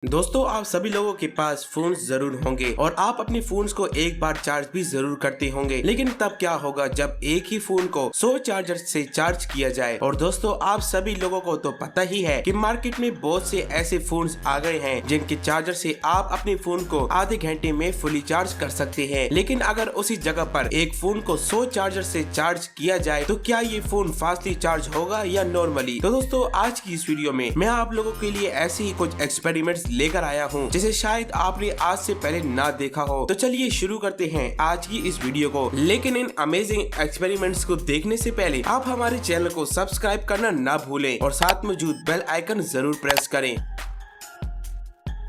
दोस्तों, आप सभी लोगों के पास फोन जरूर होंगे और आप अपने फोन को एक बार चार्ज भी जरूर करते होंगे। लेकिन तब क्या होगा जब एक ही फोन को 100 चार्जर से चार्ज किया जाए। और दोस्तों, आप सभी लोगों को तो पता ही है कि मार्केट में बहुत से ऐसे फोन आ गए हैं जिनके चार्जर से आप अपने फोन को आधे घंटे में फुली चार्ज कर सकते हैं। लेकिन अगर उसी जगह पर एक फोन को 100 चार्जर से चार्ज किया जाए तो क्या ये फोन फास्टली चार्ज होगा या नॉर्मली? तो दोस्तों, आज की इस वीडियो में मैं आप लोगों के लिए ऐसे ही कुछ एक्सपेरिमेंट्स लेकर आया हूँ जिसे शायद आपने आज से पहले ना देखा हो। तो चलिए शुरू करते हैं आज की इस वीडियो को। लेकिन इन अमेजिंग एक्सपेरिमेंट्स को देखने से पहले आप हमारे चैनल को सब्सक्राइब करना ना भूलें और साथ मौजूद बेल आइकन जरूर प्रेस करें।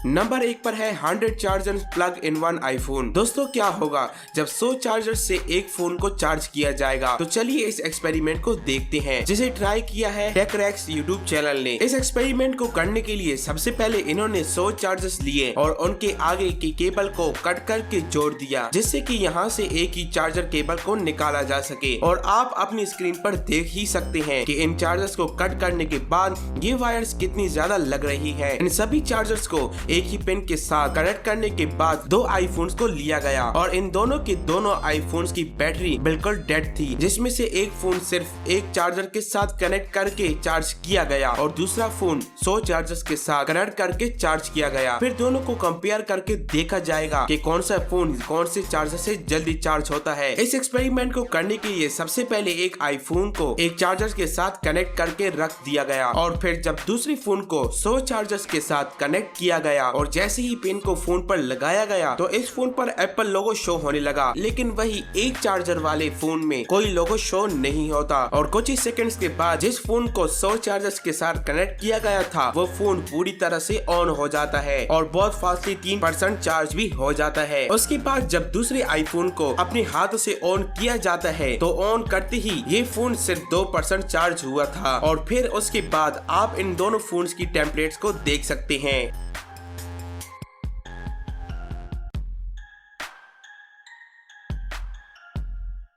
नंबर 1 पर है 100 charger plug in one iPhone. दोस्तों, क्या होगा जब 100 चार्जर से एक फोन को चार्ज किया जाएगा? तो चलिए इस एक्सपेरिमेंट को देखते हैं जिसे ट्राई किया है टेकरेक्स यूट्यूब चैनल ने। इस एक्सपेरिमेंट को करने के लिए सबसे पहले इन्होंने 100 चार्जर्स लिए और उनके आगे के केबल को कट करके जोड़ दिया जिससे कि यहाँ से एक ही चार्जर केबल को निकाला जा सके। और आप अपनी स्क्रीन पर देख ही सकते हैं कि इन चार्जर्स को कट करने के बाद ये वायर्स कितनी ज्यादा लग रही है। इन सभी चार्जर्स को एक ही पिन के साथ कनेक्ट करने के बाद दो आईफोन्स को लिया गया और इन दोनों के दोनों आईफोन्स की बैटरी बिल्कुल डेड थी, जिसमें से एक फोन सिर्फ एक चार्जर के साथ कनेक्ट करके चार्ज किया गया और दूसरा फोन 100 चार्जर्स के साथ कनेक्ट करके चार्ज किया गया। फिर दोनों को कंपेयर करके देखा जाएगा कि कौन सा फोन कौन से चार्जर से जल्दी चार्ज होता है। इस एक्सपेरिमेंट को करने के लिए सबसे पहले एक आईफोन को एक चार्जर के साथ कनेक्ट करके रख दिया गया और फिर जब दूसरे फोन को 100 चार्जर्स के साथ कनेक्ट किया गया और जैसे ही पिन को फोन पर लगाया गया तो इस फोन पर एप्पल लोगो शो होने लगा। लेकिन वही एक चार्जर वाले फोन में कोई लोगो शो नहीं होता और कुछ ही सेकंड्स के बाद जिस फोन को 100 चार्जर्स के साथ कनेक्ट किया गया था वो फोन पूरी तरह से ऑन हो जाता है और बहुत फास्टली 3% चार्ज भी हो जाता है। उसके बाद जब दूसरे आईफोन को अपने हाथों से ऑन किया जाता है तो ऑन करते ही ये फोन सिर्फ 2% चार्ज हुआ था। और फिर उसके बाद आप इन दोनों फोन्स की टेम्पलेट्स को देख सकते हैं।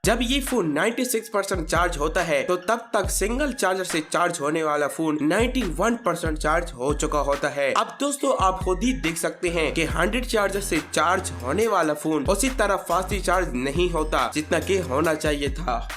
जब ये फोन 96% चार्ज होता है तो तब तक सिंगल चार्जर से चार्ज होने वाला फोन 91% चार्ज हो चुका होता है। अब दोस्तों, आप खुद ही देख सकते हैं कि 100 चार्जर से चार्ज होने वाला फोन उसी तरह फास्टली चार्ज नहीं होता जितना कि होना चाहिए था।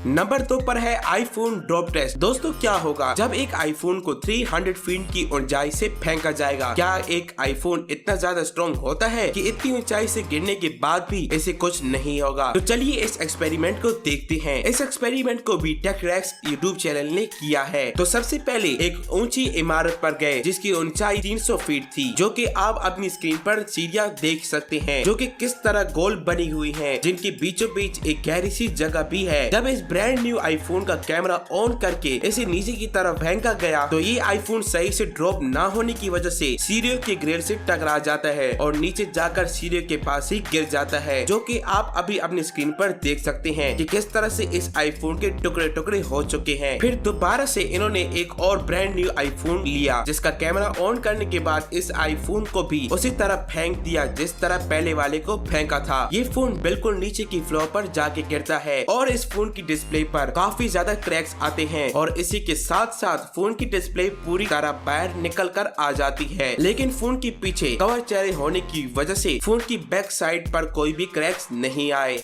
नंबर 2 पर है आईफोन ड्रॉप टेस्ट। दोस्तों, क्या होगा जब एक आईफोन को 300 फीट की ऊंचाई से फेंका जाएगा? क्या एक आईफोन इतना ज्यादा स्ट्रॉन्ग होता है कि इतनी ऊंचाई से गिरने के बाद भी इसे कुछ नहीं होगा? तो चलिए इस एक्सपेरिमेंट को देखते हैं। इस एक्सपेरिमेंट को भी टेकरेक्स यूट्यूब चैनल ने किया है। तो सबसे पहले एक ऊंची इमारत पर गए जिसकी ऊंचाई 300 फीट थी, जो कि आप अपनी स्क्रीन पर सीढ़ियां देख सकते हैं जो कि किस तरह गोल बनी हुई है, जिनके बीचों बीच एक गहरी सी जगह भी है। जब इस ब्रांड न्यू आईफोन का कैमरा ऑन करके इसे नीचे की तरफ फेंका गया तो ये आईफोन सही से ड्रॉप ना होने की वजह से सीढ़ियों के ग्रिल से टकरा जाता है और नीचे जाकर सीढ़ियों के पास ही गिर जाता है, जो कि आप अभी अपनी स्क्रीन पर देख सकते हैं कि किस तरह से इस आईफोन के टुकड़े टुकड़े हो चुके हैं। फिर दोबारा से इन्होंने एक और ब्रांड न्यू आईफोन लिया जिसका कैमरा ऑन करने के बाद इस आईफोन को भी उसी तरह फेंक दिया जिस तरह पहले वाले को फेंका था। ये फोन बिल्कुल नीचे की फ्लोर पर जाके गिरता है और इस फोन की डिस्प्ले पर काफी ज्यादा क्रैक्स आते हैं और इसी के साथ साथ फोन की डिस्प्ले पूरी तरह बाहर निकल कर आ जाती है। लेकिन फोन के पीछे कवर चेहरे होने की वजह से फोन की बैक साइड पर कोई भी क्रैक्स नहीं आए।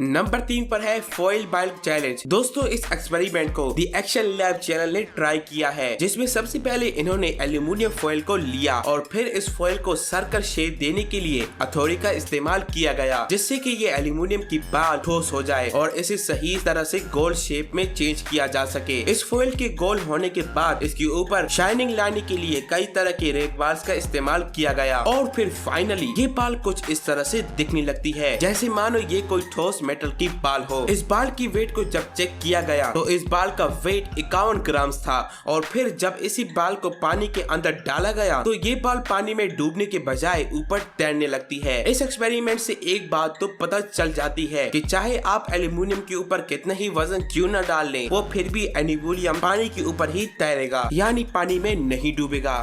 नंबर 3 पर है फॉइल बाइक चैलेंज। दोस्तों, इस एक्सपेरिमेंट को द एक्शन लैब चैनल ने ट्राई किया है जिसमें सबसे पहले इन्होंने एल्यूमिनियम फॉइल को लिया और फिर इस फॉइल को सर्कल शेप देने के लिए हथौड़ी का इस्तेमाल किया गया जिससे कि ये एल्यूमिनियम की बाल ठोस हो जाए और इसे सही तरह से गोल शेप में चेंज किया जा सके। इस फॉइल के गोल होने के बाद इसके ऊपर शाइनिंग लाने के लिए कई तरह के रेड बाल्स का इस्तेमाल किया गया और फिर फाइनली ये बाल कुछ इस तरह से दिखने लगती है जैसे मानो ये कोई ठोस मेटल की बाल हो। इस बाल की वेट को जब चेक किया गया तो इस बाल का वेट 51 ग्राम था और फिर जब इसी बाल को पानी के अंदर डाला गया तो ये बाल पानी में डूबने के बजाय ऊपर तैरने लगती है। इस एक्सपेरिमेंट से एक बात तो पता चल जाती है कि चाहे आप एल्यूमिनियम के ऊपर कितना ही वजन क्यों न डाल लें, वो फिर भी एल्यूमिनियम पानी के ऊपर ही तैरेगा, यानी पानी में नहीं डूबेगा।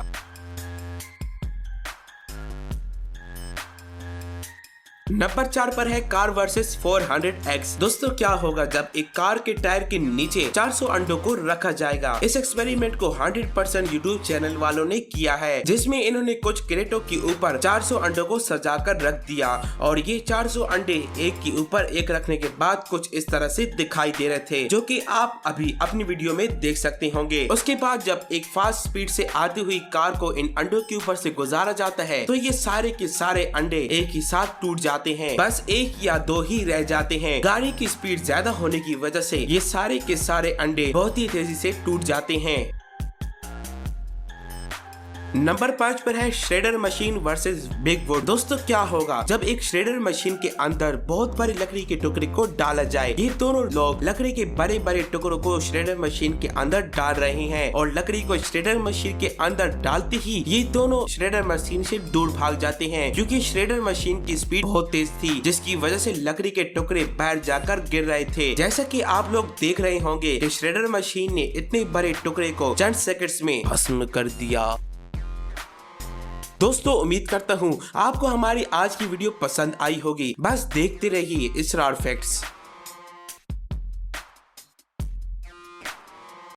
नंबर 4 पर है कार वर्सेस 400X। दोस्तों क्या होगा जब एक कार के टायर के नीचे 400 अंडों को रखा जाएगा। इस एक्सपेरिमेंट को 100% यूट्यूब चैनल वालों ने किया है, जिसमें इन्होंने कुछ क्रेटों के ऊपर 400 अंडों को सजाकर रख दिया और ये 400 अंडे एक के ऊपर एक रखने के बाद कुछ इस तरह से दिखाई दे रहे थे, जो कि आप अभी अपनी वीडियो में देख सकते होंगे। उसके बाद जब एक फास्ट स्पीड से आती हुई कार को इन अंडों के ऊपर से गुजारा जाता है तो ये सारे के सारे अंडे एक ही साथ टूट जाते हैं, बस एक या दो ही रह जाते हैं। गाड़ी की स्पीड ज्यादा होने की वजह से ये सारे के सारे अंडे बहुत ही तेजी से टूट जाते हैं। नंबर 5 पर है shredder machine versus big would. दोस्तों क्या होगा जब एक श्रेडर मशीन के अंदर बहुत बड़ी लकड़ी के टुकड़े को डाला जाए। ये दोनों लोग लकड़ी के बड़े बड़े टुकड़ों को श्रेडर मशीन के अंदर डाल रहे हैं और लकड़ी को श्रेडर मशीन के अंदर डालते ही ये दोनों श्रेडर मशीन से दूर भाग जाते हैं, क्योंकि श्रेडर मशीन की स्पीड बहुत तेज थी, जिसकी वजह से लकड़ी के टुकड़े बाहर जाकर गिर रहे थे। जैसा कि आप लोग देख रहे होंगे कि श्रेडर मशीन ने इतने बड़े टुकड़े को चंद सेकंड्स में भस्म कर दिया। दोस्तों उम्मीद करता हूँ आपको हमारी आज की वीडियो पसंद आई होगी। बस देखते रहिए इसरार फैक्ट्स।